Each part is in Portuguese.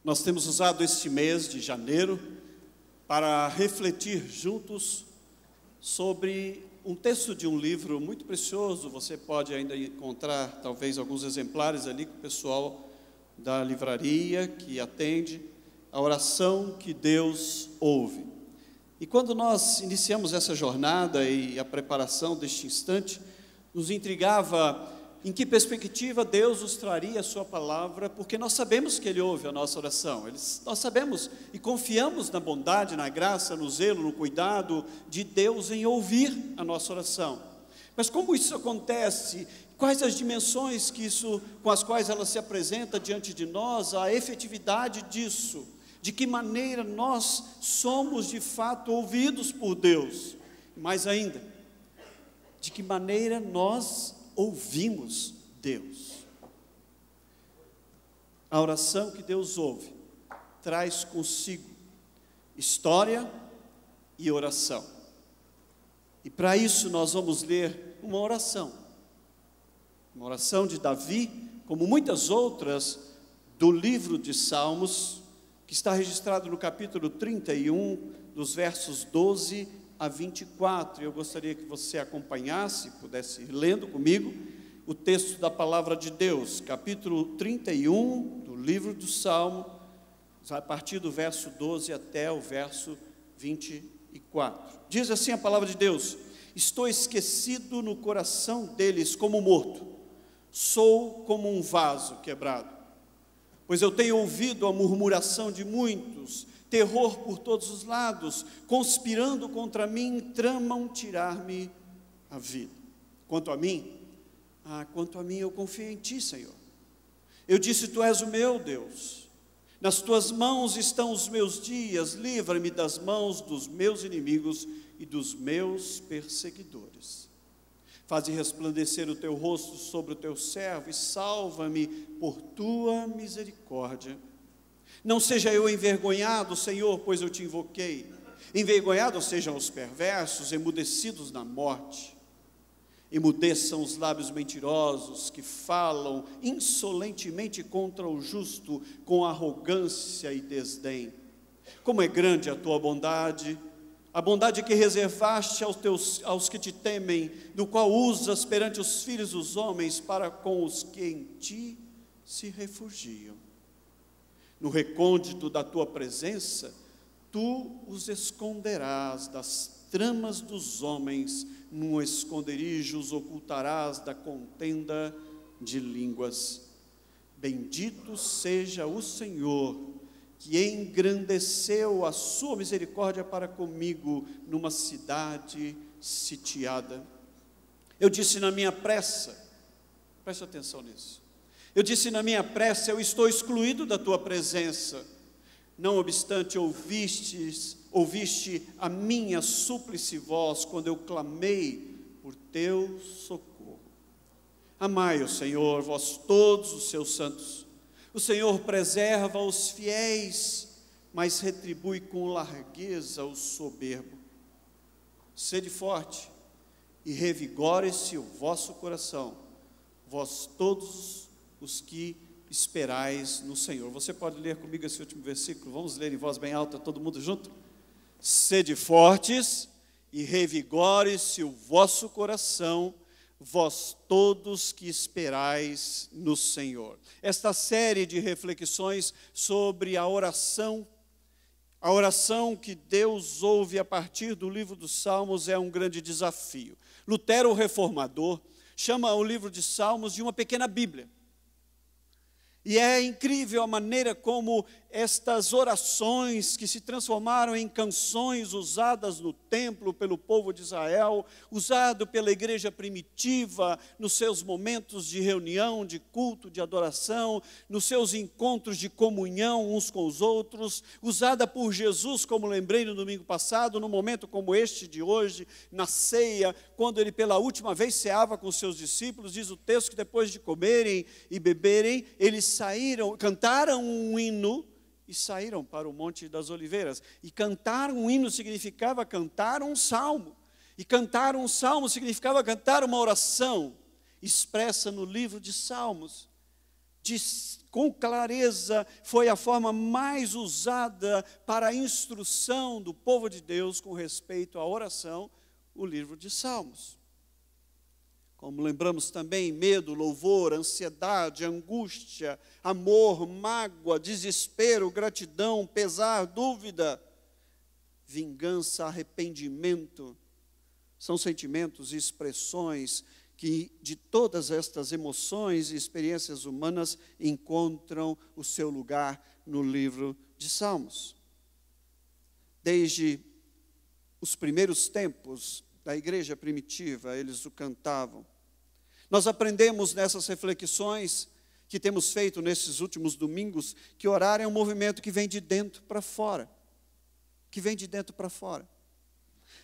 Nós temos usado este mês de janeiro para refletir juntos sobre um texto de um livro muito precioso. Você pode ainda encontrar talvez alguns exemplares ali com o pessoal da livraria que atende, A Oração que Deus Ouve. E quando nós iniciamos essa jornada e a preparação deste instante, nos intrigava em que perspectiva Deus nos traria a sua palavra, porque nós sabemos que Ele ouve a nossa oração, nós sabemos e confiamos na bondade, na graça, no zelo, no cuidado de Deus em ouvir a nossa oração. Mas como isso acontece? Quais as dimensões com as quais ela se apresenta diante de nós, a efetividade disso? De que maneira nós somos de fato ouvidos por Deus? Mais ainda, de que maneira nós ouvimos Deus? A oração que Deus ouve traz consigo história e oração. E para isso nós vamos ler uma oração de Davi, como muitas outras do livro de Salmos, que está registrado no capítulo 31, dos versos 12 a 24. Eu gostaria que você acompanhasse, pudesse ir lendo comigo o texto da palavra de Deus, capítulo 31 do livro do Salmo, a partir do verso 12 até o verso 24. Diz assim a palavra de Deus: estou esquecido no coração deles como morto, sou como um vaso quebrado, pois eu tenho ouvido a murmuração de muitos, terror por todos os lados, conspirando contra mim, tramam tirar-me a vida. Quanto a mim, eu confio em Ti, Senhor. Eu disse, Tu és o meu Deus, nas Tuas mãos estão os meus dias, livra-me das mãos dos meus inimigos e dos meus perseguidores. Faze resplandecer o Teu rosto sobre o Teu servo e salva-me por Tua misericórdia. Não seja eu envergonhado, Senhor, pois eu Te invoquei. Envergonhados sejam os perversos, emudecidos na morte. Emudeçam os lábios mentirosos que falam insolentemente contra o justo, com arrogância e desdém. Como é grande a Tua bondade, a bondade que reservaste aos que Te temem, no qual usas perante os filhos dos homens para com os que em Ti se refugiam. No recôndito da Tua presença, Tu os esconderás das tramas dos homens, num esconderijo os ocultarás da contenda de línguas. Bendito seja o Senhor, que engrandeceu a sua misericórdia para comigo numa cidade sitiada. Eu disse na minha pressa, preste atenção nisso, eu disse na minha pressa, eu estou excluído da Tua presença. Não obstante, ouviste a minha súplice voz, quando eu clamei por Teu socorro. Amai o Senhor, vós todos os seus santos. O Senhor preserva os fiéis, mas retribui com largueza o soberbo. Sede forte e revigore-se o vosso coração, vós todos os que esperais no Senhor. Você pode ler comigo esse último versículo? Vamos ler em voz bem alta, todo mundo junto? Sede fortes e revigore-se o vosso coração, vós todos que esperais no Senhor. Esta série de reflexões sobre a oração que Deus ouve a partir do livro dos Salmos é um grande desafio. Lutero, o reformador, chama o livro de Salmos de uma pequena Bíblia. E é incrível a maneira como estas orações que se transformaram em canções usadas no templo pelo povo de Israel, usado pela igreja primitiva nos seus momentos de reunião, de culto, de adoração, nos seus encontros de comunhão uns com os outros, usada por Jesus, como lembrei no domingo passado, num momento como este de hoje, na ceia, quando ele pela última vez ceava com os seus discípulos. Diz o texto que depois de comerem e beberem, eles cantaram um hino e saíram para o Monte das Oliveiras. E cantar um hino significava cantar um salmo. E cantar um salmo significava cantar uma oração expressa no livro de Salmos. com clareza, foi a forma mais usada para a instrução do povo de Deus com respeito à oração, o livro de Salmos. Como lembramos também, medo, louvor, ansiedade, angústia, amor, mágoa, desespero, gratidão, pesar, dúvida, vingança, arrependimento, são sentimentos e expressões que de todas estas emoções e experiências humanas encontram o seu lugar no livro de Salmos. Desde os primeiros tempos da igreja primitiva, eles o cantavam. Nós aprendemos nessas reflexões que temos feito nesses últimos domingos, que orar é um movimento que vem de dentro para fora. Que vem de dentro para fora.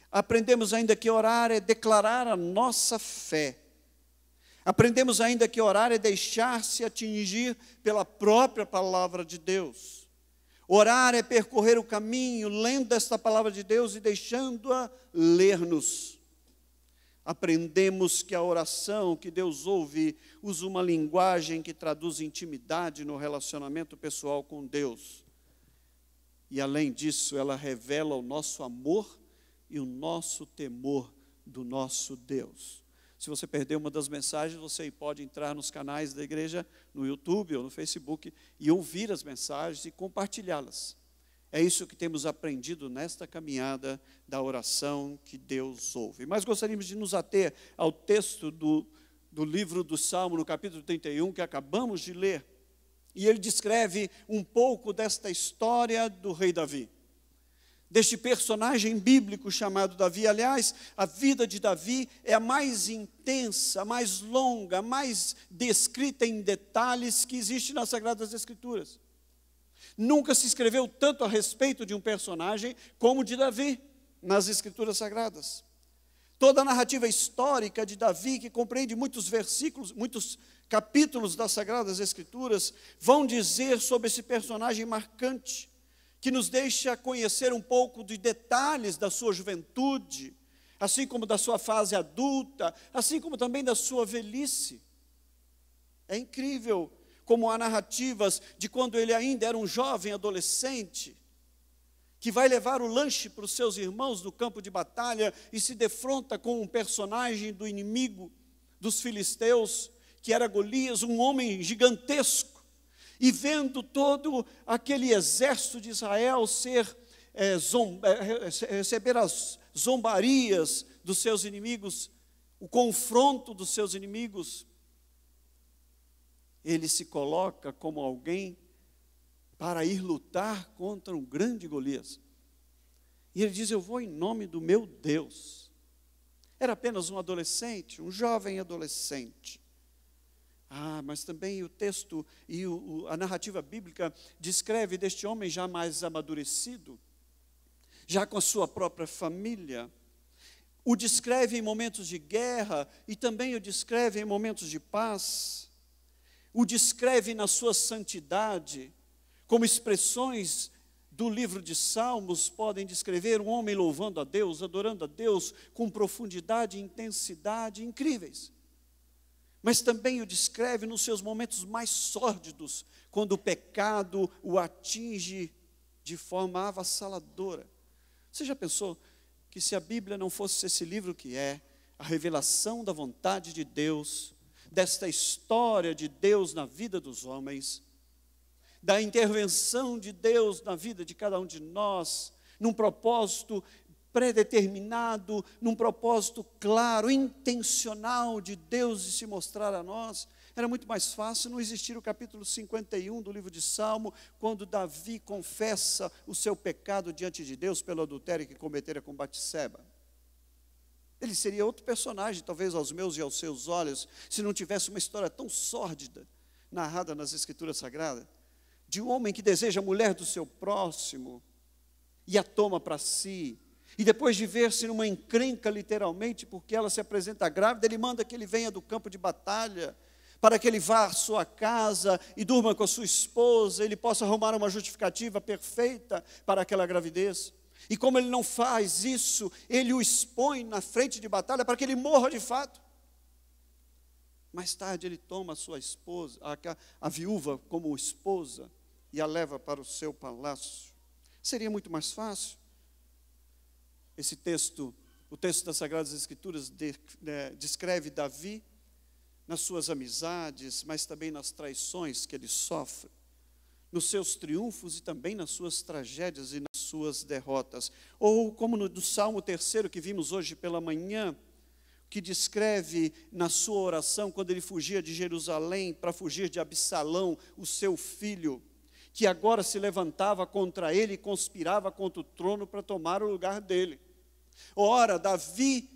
Aprendemos ainda que orar é declarar a nossa fé. Aprendemos ainda que orar é deixar-se atingir pela própria palavra de Deus. Orar é percorrer o caminho, lendo esta palavra de Deus e deixando-a ler-nos. Aprendemos que a oração que Deus ouve usa uma linguagem que traduz intimidade no relacionamento pessoal com Deus. E além disso, ela revela o nosso amor e o nosso temor do nosso Deus. Se você perdeu uma das mensagens, você pode entrar nos canais da igreja, no YouTube ou no Facebook, e ouvir as mensagens e compartilhá-las. É isso que temos aprendido nesta caminhada da oração que Deus ouve. Mas gostaríamos de nos ater ao texto do livro do Salmo, no capítulo 31, que acabamos de ler. E ele descreve um pouco desta história do rei Davi. Deste personagem bíblico chamado Davi. Aliás, a vida de Davi é a mais intensa, a mais longa, a mais descrita em detalhes que existe nas Sagradas Escrituras. Nunca se escreveu tanto a respeito de um personagem como de Davi nas Escrituras Sagradas. Toda a narrativa histórica de Davi, que compreende muitos versículos, muitos capítulos das Sagradas Escrituras, vão dizer sobre esse personagem marcante, que nos deixa conhecer um pouco de detalhes da sua juventude, assim como da sua fase adulta, assim como também da sua velhice. É incrível como há narrativas de quando ele ainda era um jovem adolescente, que vai levar o lanche para os seus irmãos no campo de batalha e se defronta com um personagem do inimigo dos filisteus, que era Golias, um homem gigantesco. E vendo todo aquele exército de Israel receber as zombarias dos seus inimigos, o confronto dos seus inimigos, ele se coloca como alguém para ir lutar contra um grande Golias. E ele diz: eu vou em nome do meu Deus. Era apenas um adolescente, um jovem adolescente. Mas também o texto e a narrativa bíblica descreve deste homem já mais amadurecido, já com a sua própria família. O descreve em momentos de guerra e também o descreve em momentos de paz. O descreve na sua santidade, como expressões do livro de Salmos podem descrever um homem louvando a Deus, adorando a Deus com profundidade e intensidade incríveis. Mas também o descreve nos seus momentos mais sórdidos, quando o pecado o atinge de forma avassaladora. Você já pensou que se a Bíblia não fosse esse livro que é, a revelação da vontade de Deus, desta história de Deus na vida dos homens, da intervenção de Deus na vida de cada um de nós, num propósito predeterminado, num propósito claro, intencional de Deus de se mostrar a nós, era muito mais fácil não existir o capítulo 51 do livro de Salmo, quando Davi confessa o seu pecado diante de Deus pelo adultério que cometera com Batseba. Ele seria outro personagem, talvez aos meus e aos seus olhos, se não tivesse uma história tão sórdida, narrada nas Escrituras Sagradas, de um homem que deseja a mulher do seu próximo e a toma para si. E depois de ver-se numa encrenca, literalmente, porque ela se apresenta grávida, ele manda que ele venha do campo de batalha, para que ele vá à sua casa e durma com a sua esposa, ele possa arrumar uma justificativa perfeita para aquela gravidez. E como ele não faz isso, ele o expõe na frente de batalha para que ele morra de fato. Mais tarde ele toma a sua esposa, a viúva como esposa, e a leva para o seu palácio. Seria muito mais fácil. Esse texto, o texto das Sagradas Escrituras descreve Davi nas suas amizades, mas também nas traições que ele sofre, nos seus triunfos e também nas suas tragédias e nas suas derrotas. Ou como no Salmo 3 que vimos hoje pela manhã, que descreve na sua oração, quando ele fugia de Jerusalém para fugir de Absalão, o seu filho, que agora se levantava contra ele e conspirava contra o trono para tomar o lugar dele. Ora, Davi,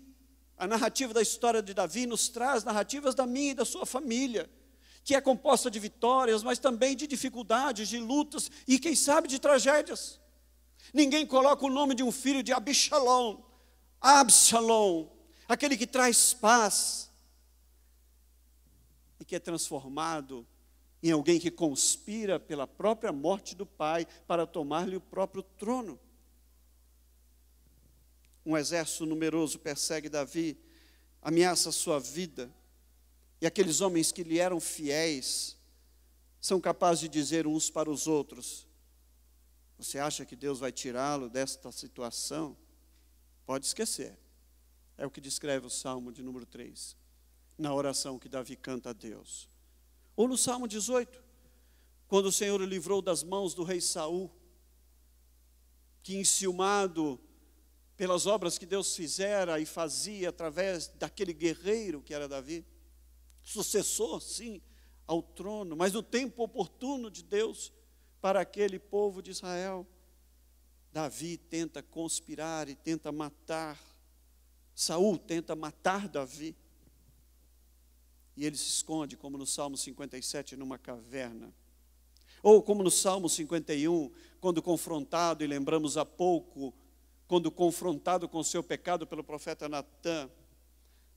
a narrativa da história de Davi nos traz narrativas da minha e da sua família, que é composta de vitórias, mas também de dificuldades, de lutas e, quem sabe, de tragédias. Ninguém coloca o nome de um filho de Absalão, aquele que traz paz e que é transformado em alguém que conspira pela própria morte do pai para tomar-lhe o próprio trono. Um exército numeroso persegue Davi, ameaça a sua vida, e aqueles homens que lhe eram fiéis são capazes de dizer uns para os outros: você acha que Deus vai tirá-lo desta situação? Pode esquecer. É o que descreve o Salmo de número 3, na oração que Davi canta a Deus. Ou no Salmo 18, quando o Senhor o livrou das mãos do rei Saul, que enciumado pelas obras que Deus fizera e fazia através daquele guerreiro que era Davi, sucessor, sim, ao trono, mas no tempo oportuno de Deus para aquele povo de Israel, Davi tenta conspirar e tenta matar. Saul tenta matar Davi. E ele se esconde, como no Salmo 57, numa caverna. Ou como no Salmo 51, quando confrontado, e lembramos há pouco, quando confrontado com o seu pecado pelo profeta Natã,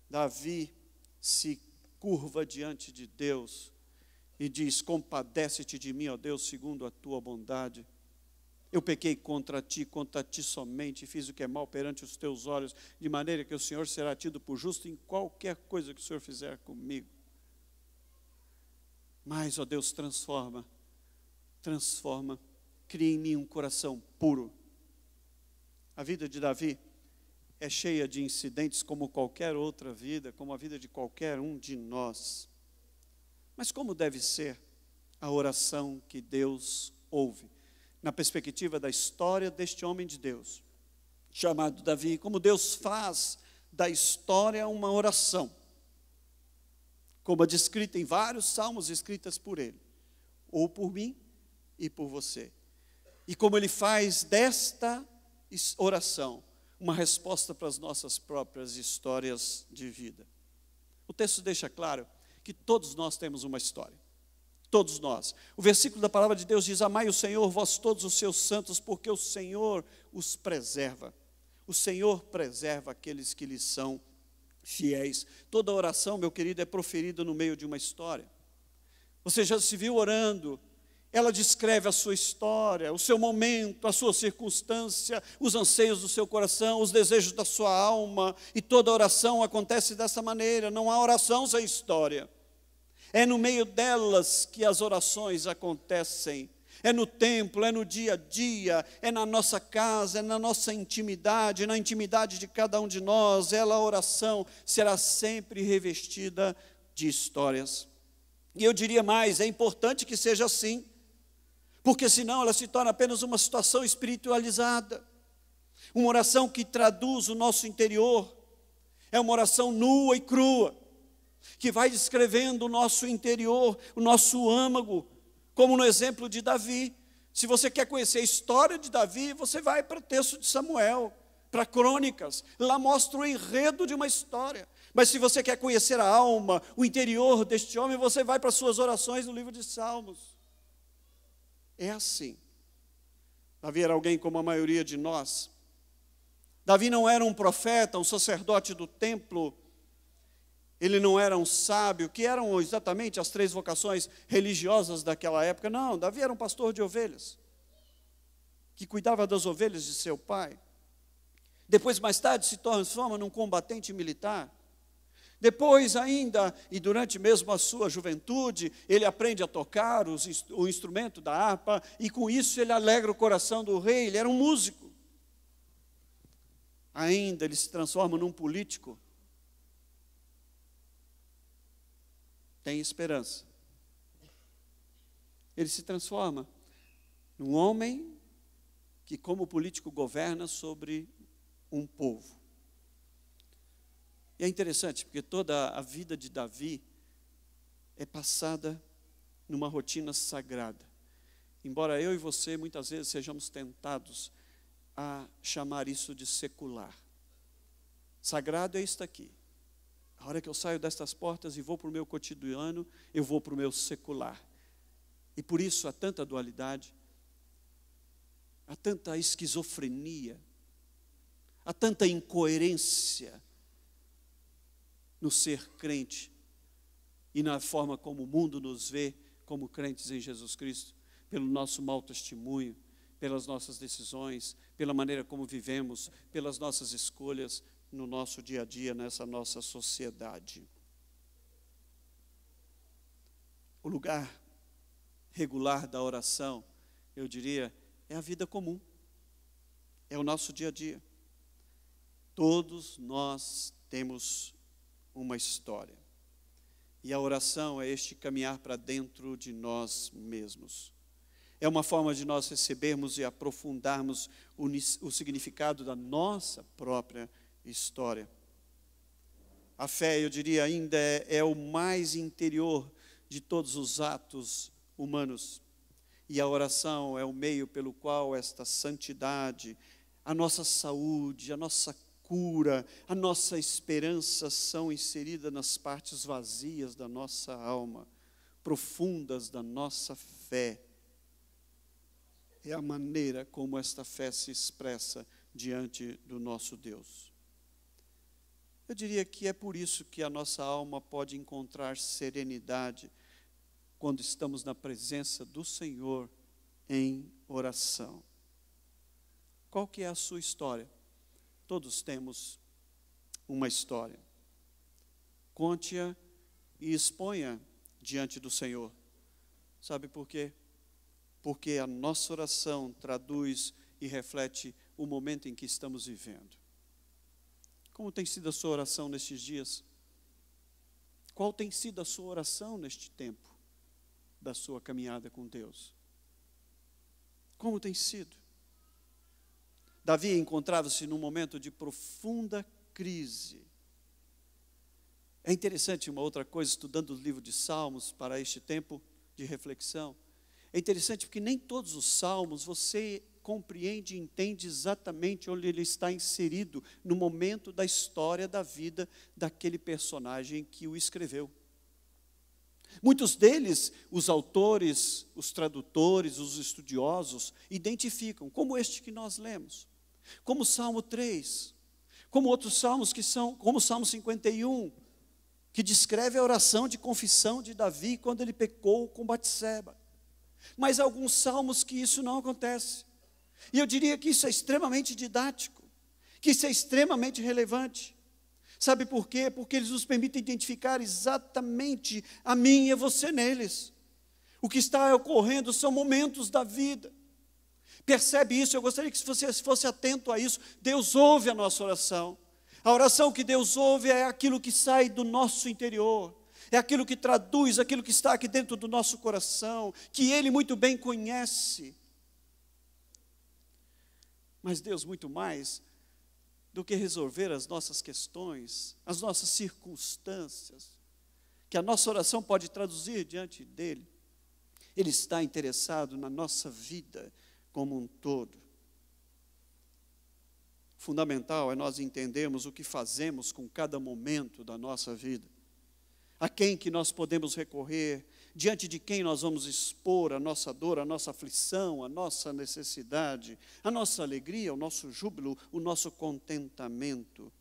Davi se curva diante de Deus e diz: compadece-te de mim, ó Deus, segundo a tua bondade. Eu pequei contra ti somente, e fiz o que é mal perante os teus olhos, de maneira que o Senhor será tido por justo em qualquer coisa que o Senhor fizer comigo. Mas, ó Deus, transforma, cria em mim um coração puro. A vida de Davi é cheia de incidentes como qualquer outra vida, como a vida de qualquer um de nós. Mas como deve ser a oração que Deus ouve? Na perspectiva da história deste homem de Deus, chamado Davi, como Deus faz da história uma oração, como é descrita em vários salmos escritas por ele, ou por mim e por você. E como ele faz desta oração uma resposta para as nossas próprias histórias de vida. O texto deixa claro que todos nós temos uma história. Todos nós. O versículo da palavra de Deus diz: amai o Senhor, vós todos os seus santos, porque o Senhor os preserva. O Senhor preserva aqueles que lhe são fiéis. Toda oração, meu querido, é proferida no meio de uma história. Você já se viu orando, ela descreve a sua história, o seu momento, a sua circunstância, os anseios do seu coração, os desejos da sua alma, e toda oração acontece dessa maneira. Não há oração sem história. É no meio delas que as orações acontecem. É no templo, é no dia a dia, é na nossa casa, é na nossa intimidade, na intimidade de cada um de nós. A oração será sempre revestida de histórias. E eu diria mais, é importante que seja assim, porque senão ela se torna apenas uma situação espiritualizada. Uma oração que traduz o nosso interior. É uma oração nua e crua, que vai descrevendo o nosso interior, o nosso âmago, como no exemplo de Davi. Se você quer conhecer a história de Davi, você vai para o texto de Samuel, para Crônicas, lá mostra o enredo de uma história. Mas se você quer conhecer a alma, o interior deste homem, você vai para as suas orações no livro de Salmos. É assim. Davi era alguém como a maioria de nós. Davi não era um profeta, um sacerdote do templo. Ele não era um sábio, que eram exatamente as 3 vocações religiosas daquela época. Não, Davi era um pastor de ovelhas, que cuidava das ovelhas de seu pai. Depois, mais tarde, se transforma num combatente militar. Depois ainda, e durante mesmo a sua juventude, ele aprende a tocar o instrumento da harpa, e com isso ele alegra o coração do rei. Ele era um músico. Ainda ele se transforma num político. Tem esperança. Ele se transforma num homem que, como político, governa sobre um povo. E é interessante, porque toda a vida de Davi é passada numa rotina sagrada. Embora eu e você, muitas vezes, sejamos tentados a chamar isso de secular. Sagrado é isto aqui. A hora que eu saio destas portas e vou para o meu cotidiano, eu vou para o meu secular. E por isso há tanta dualidade, há tanta esquizofrenia, há tanta incoerência no ser crente e na forma como o mundo nos vê como crentes em Jesus Cristo, pelo nosso mau testemunho, pelas nossas decisões, pela maneira como vivemos, pelas nossas escolhas no nosso dia a dia, nessa nossa sociedade. O lugar regular da oração, eu diria, é a vida comum, é o nosso dia a dia. Todos nós temos uma história, e a oração é este caminhar para dentro de nós mesmos. É uma forma de nós recebermos e aprofundarmos o significado da nossa própria história. A fé, eu diria, ainda é o mais interior de todos os atos humanos. E a oração é o meio pelo qual esta santidade, a nossa saúde, a nossa cura, a nossa esperança são inseridas nas partes vazias da nossa alma, profundas da nossa fé. É a maneira como esta fé se expressa diante do nosso Deus. Eu diria que é por isso que a nossa alma pode encontrar serenidade quando estamos na presença do Senhor em oração. Qual que é a sua história? Todos temos uma história. Conte-a e exponha diante do Senhor. Sabe por quê? Porque a nossa oração traduz e reflete o momento em que estamos vivendo. Como tem sido a sua oração nestes dias? Qual tem sido a sua oração neste tempo da sua caminhada com Deus? Como tem sido? Davi encontrava-se num momento de profunda crise. É interessante uma outra coisa, estudando o livro de Salmos para este tempo de reflexão. É interessante porque nem todos os salmos você compreende e entende exatamente onde ele está inserido no momento da história da vida daquele personagem que o escreveu. Muitos deles, os autores, os tradutores, os estudiosos, identificam, como este que nós lemos, como o Salmo 3, como outros salmos que são, como o Salmo 51, que descreve a oração de confissão de Davi quando ele pecou com Batseba. Mas há alguns salmos que isso não acontece. E eu diria que isso é extremamente didático, que isso é extremamente relevante. Sabe por quê? Porque eles nos permitem identificar exatamente a mim e a você neles. O que está ocorrendo são momentos da vida. Percebe isso? Eu gostaria que você fosse atento a isso. Deus ouve a nossa oração. A oração que Deus ouve é aquilo que sai do nosso interior. É aquilo que traduz, aquilo que está aqui dentro do nosso coração, que Ele muito bem conhece. Mas Deus, muito mais do que resolver as nossas questões, as nossas circunstâncias, que a nossa oração pode traduzir diante dEle, Ele está interessado na nossa vida como um todo. Fundamental é nós entendermos o que fazemos com cada momento da nossa vida. A quem que nós podemos recorrer, diante de quem nós vamos expor a nossa dor, a nossa aflição, a nossa necessidade, a nossa alegria, o nosso júbilo, o nosso contentamento.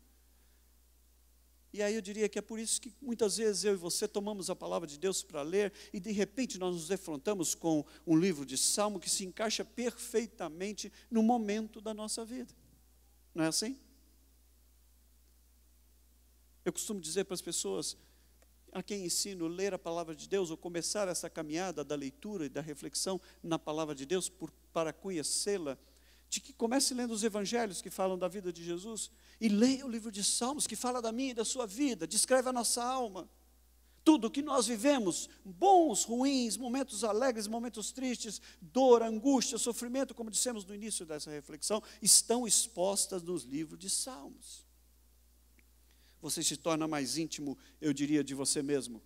E aí eu diria que é por isso que muitas vezes eu e você tomamos a palavra de Deus para ler e de repente nós nos defrontamos com um livro de Salmo que se encaixa perfeitamente no momento da nossa vida. Não é assim? Eu costumo dizer para as pessoas a quem ensino ler a palavra de Deus, ou começar essa caminhada da leitura e da reflexão na palavra de Deus para conhecê-la, de que comece lendo os evangelhos que falam da vida de Jesus, e leia o livro de Salmos que fala da minha e da sua vida, descreve a nossa alma. Tudo o que nós vivemos, bons, ruins, momentos alegres, momentos tristes, dor, angústia, sofrimento, como dissemos no início dessa reflexão, estão expostas nos livros de Salmos. Você se torna mais íntimo, eu diria, de você mesmo,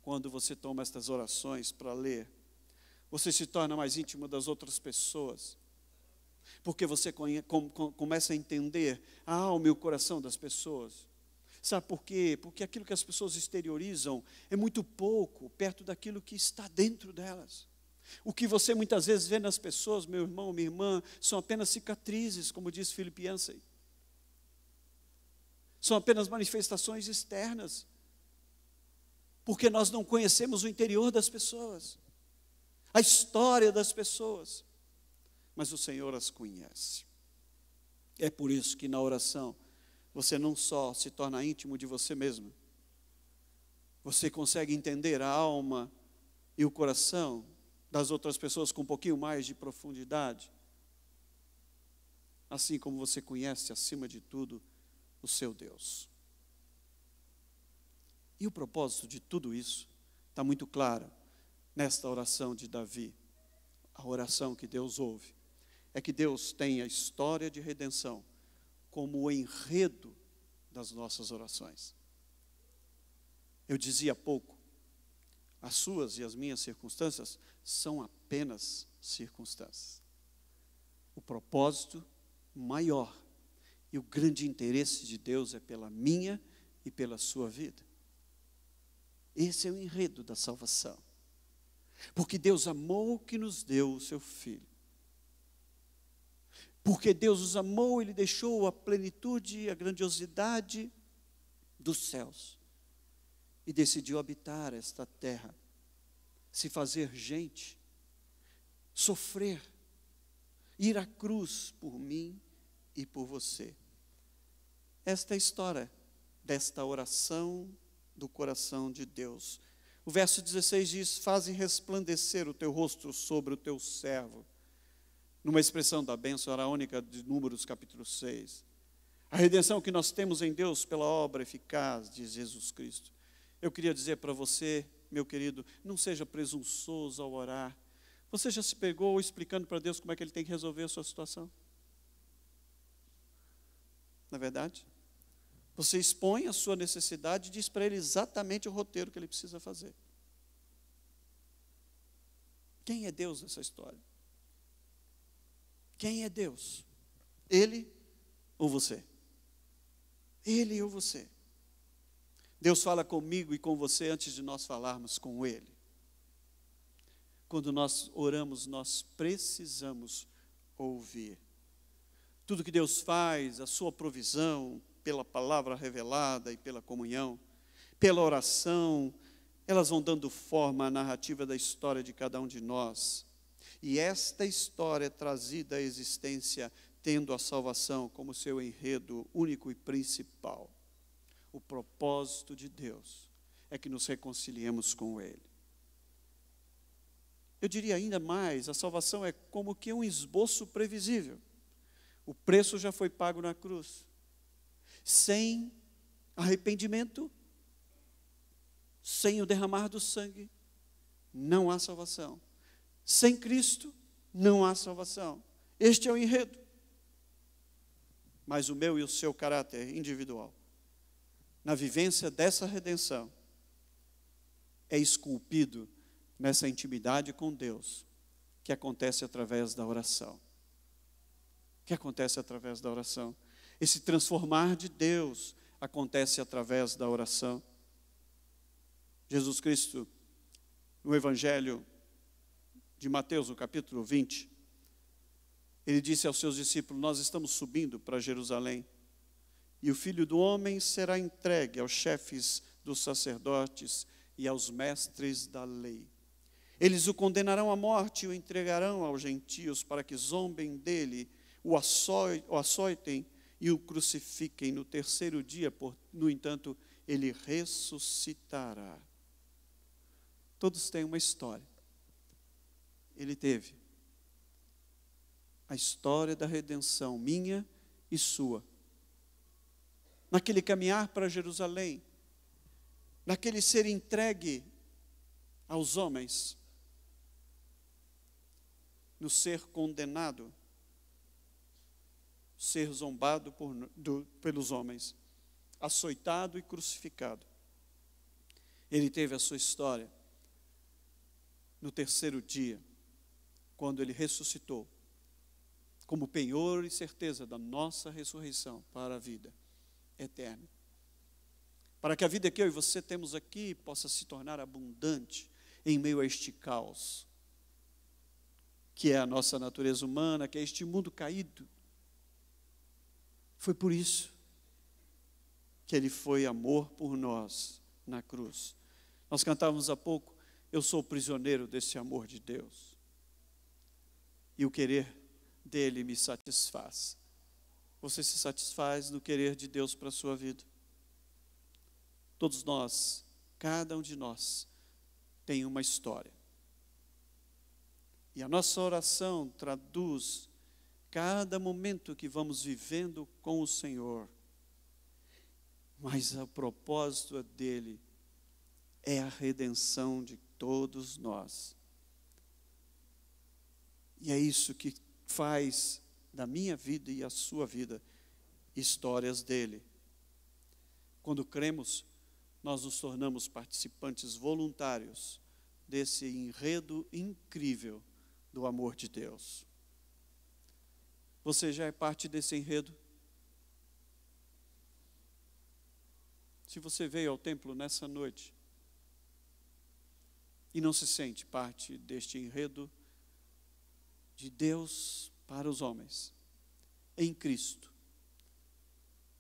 quando você toma estas orações para ler. Você se torna mais íntimo das outras pessoas, porque você começa a entender a alma e o coração das pessoas. Sabe por quê? Porque aquilo que as pessoas exteriorizam é muito pouco perto daquilo que está dentro delas. O que você muitas vezes vê nas pessoas, meu irmão, minha irmã, são apenas cicatrizes, como diz Philip Yancey. São apenas manifestações externas, porque nós não conhecemos o interior das pessoas, a história das pessoas, mas o Senhor as conhece. É por isso que na oração, você não só se torna íntimo de você mesmo, você consegue entender a alma e o coração das outras pessoas com um pouquinho mais de profundidade, assim como você conhece, acima de tudo, o seu Deus. E o propósito de tudo isso está muito claro nesta oração de Davi. A oração que Deus ouve é que Deus tem a história de redenção como o enredo das nossas orações. Eu dizia há pouco, as suas e as minhas circunstâncias são apenas circunstâncias. O propósito maior e o grande interesse de Deus é pela minha e pela sua vida. Esse é o enredo da salvação. Porque Deus amou que nos deu o seu Filho. Porque Deus os amou, Ele deixou a plenitude e a grandiosidade dos céus. E decidiu habitar esta terra, se fazer gente, sofrer, ir à cruz por mim e por você. Esta é a história desta oração do coração de Deus. O verso 16 diz: faze resplandecer o teu rosto sobre o teu servo. Numa expressão da bênção araônica de Números capítulo 6. A redenção que nós temos em Deus pela obra eficaz de Jesus Cristo. Eu queria dizer para você, meu querido, não seja presunçoso ao orar. Você já se pegou explicando para Deus como é que Ele tem que resolver a sua situação? Não é verdade? Você expõe a sua necessidade e diz para Ele exatamente o roteiro que Ele precisa fazer. Quem é Deus nessa história? Quem é Deus? Ele ou você? Ele ou você? Deus fala comigo e com você antes de nós falarmos com Ele. Quando nós oramos, nós precisamos ouvir. Tudo que Deus faz, a sua provisão, pela palavra revelada e pela comunhão, pela oração, elas vão dando forma à narrativa da história de cada um de nós. E esta história é trazida à existência tendo a salvação como seu enredo único e principal. O propósito de Deus é que nos reconciliemos com Ele. Eu diria ainda mais, a salvação é como que um esboço previsível. O preço já foi pago na cruz. Sem arrependimento, sem o derramar do sangue, não há salvação. Sem Cristo, não há salvação. Este é o enredo. Mas o meu e o seu caráter individual, na vivência dessa redenção, é esculpido nessa intimidade com Deus, que acontece através da oração. Que acontece através da oração. Esse transformar de Deus acontece através da oração. Jesus Cristo, no Evangelho de Mateus, no capítulo 20, Ele disse aos seus discípulos: nós estamos subindo para Jerusalém, e o Filho do Homem será entregue aos chefes dos sacerdotes e aos mestres da lei. Eles o condenarão à morte e o entregarão aos gentios para que zombem dele, o açoitem e o crucifiquem. No terceiro dia, no entanto, Ele ressuscitará. Todos têm uma história. Ele teve a história da redenção, minha e sua. Naquele caminhar para Jerusalém, naquele ser entregue aos homens, no ser condenado, ser zombado pelos homens, açoitado e crucificado. Ele teve a sua história no terceiro dia, quando ele ressuscitou, como penhor e certeza da nossa ressurreição para a vida eterna. Para que a vida que eu e você temos aqui possa se tornar abundante em meio a este caos, que é a nossa natureza humana, que é este mundo caído. Foi por isso que ele foi amor por nós na cruz. Nós cantávamos há pouco, eu sou prisioneiro desse amor de Deus. E o querer dele me satisfaz. Você se satisfaz no querer de Deus para a sua vida? Todos nós, cada um de nós, tem uma história. E a nossa oração traduz cada momento que vamos vivendo com o Senhor. Mas o propósito dele é a redenção de todos nós. E é isso que faz da minha vida e a sua vida histórias dele. Quando cremos, nós nos tornamos participantes voluntários desse enredo incrível do amor de Deus. Você já é parte desse enredo? Se você veio ao templo nessa noite e não se sente parte deste enredo de Deus para os homens, em Cristo,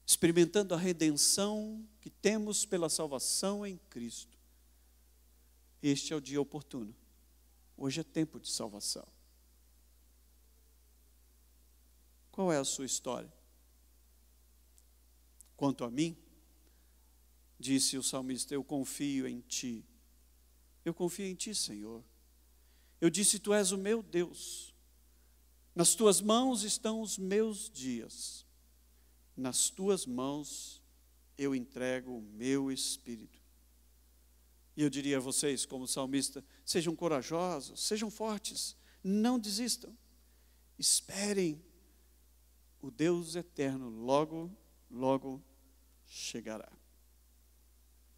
experimentando a redenção que temos pela salvação em Cristo, este é o dia oportuno. Hoje é tempo de salvação. Qual é a sua história? Quanto a mim, disse o salmista, eu confio em ti. Eu confio em ti, Senhor. Eu disse, tu és o meu Deus. Nas tuas mãos estão os meus dias. Nas tuas mãos eu entrego o meu espírito. E eu diria a vocês, como salmista, sejam corajosos, sejam fortes, não desistam. Esperem, o Deus eterno logo, logo chegará.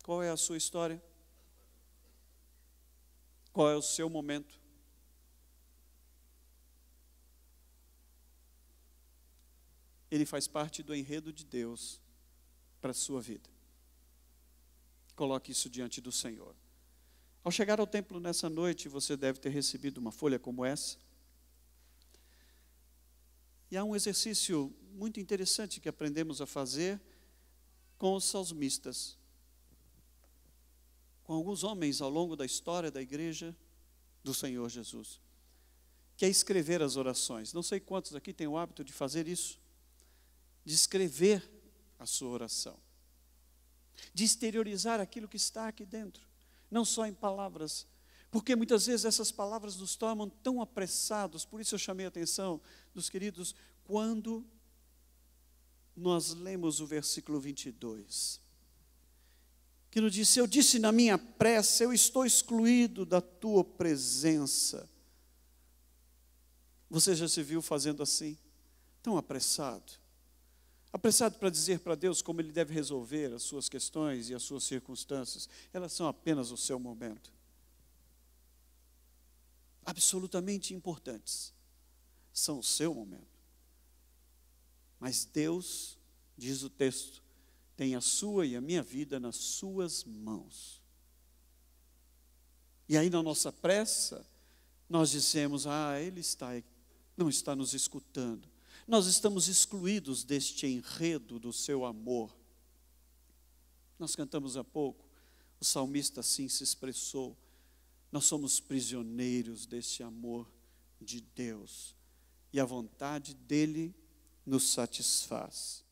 Qual é a sua história? Qual é o seu momento? Ele faz parte do enredo de Deus para a sua vida. Coloque isso diante do Senhor. Ao chegar ao templo nessa noite, você deve ter recebido uma folha como essa. E há um exercício muito interessante que aprendemos a fazer com os salmistas, com alguns homens ao longo da história da igreja do Senhor Jesus, que é escrever as orações. Não sei quantos aqui têm o hábito de fazer isso, de escrever a sua oração, de exteriorizar aquilo que está aqui dentro, não só em palavras, porque muitas vezes essas palavras nos tornam tão apressados. Por isso eu chamei a atenção dos queridos, quando nós lemos o versículo 22, que nos diz, eu disse na minha pressa, eu estou excluído da tua presença. Você já se viu fazendo assim? Tão apressado? Apressado para dizer para Deus como Ele deve resolver as suas questões e as suas circunstâncias. Elas são apenas o seu momento. Absolutamente importantes. São o seu momento. Mas Deus, diz o texto, tem a sua e a minha vida nas suas mãos. E aí na nossa pressa, nós dizemos, Ele não está nos escutando. Nós estamos excluídos deste enredo do seu amor. Nós cantamos há pouco, o salmista assim se expressou, nós somos prisioneiros desse amor de Deus, e a vontade dele nos satisfaz.